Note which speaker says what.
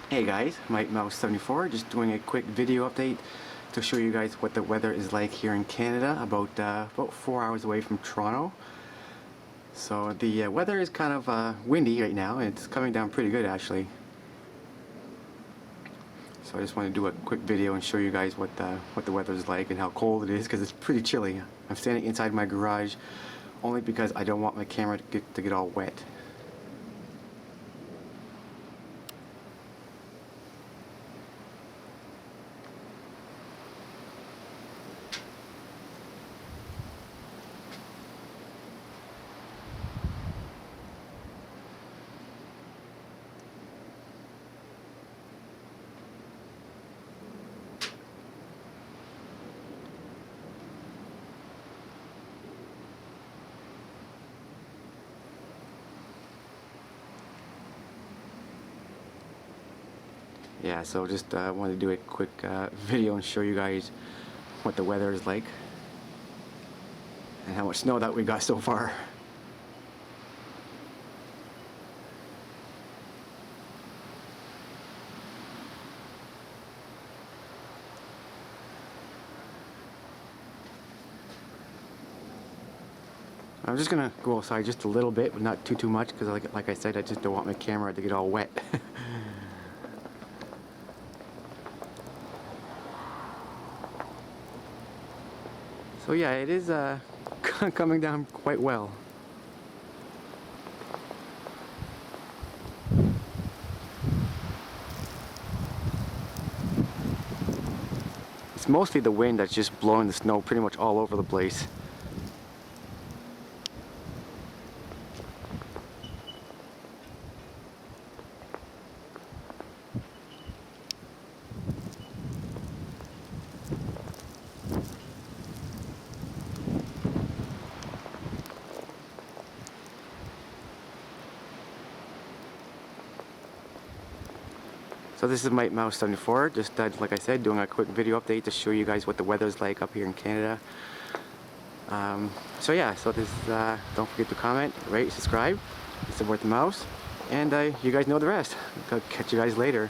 Speaker 1: Hey guys, Mike Mouse 74, just doing a quick video update to show you guys what the weather is like here in Canada, about 4 hours away from Toronto. So the weather is kind of windy right now, and it's coming down pretty good actually. So I just want to do a quick video and show you guys what the weather is like and how cold it is, because it's pretty chilly. I'm standing inside my garage only because I don't want my camera to get all wet. Yeah, so just wanted to do a quick video and show you guys what the weather is like and how much snow that we got so far. I'm just gonna go outside just a little bit, but not too much, because like I said, I just don't want my camera to get all wet. So yeah, it is coming down quite well. It's mostly the wind that's just blowing the snow pretty much all over the place. So this is Mike Mouse 74, just like I said, doing a quick video update to show you guys what the weather's like up here in Canada. So yeah, so this don't forget to comment, rate, subscribe, support the mouse, and you guys know the rest. I'll catch you guys later.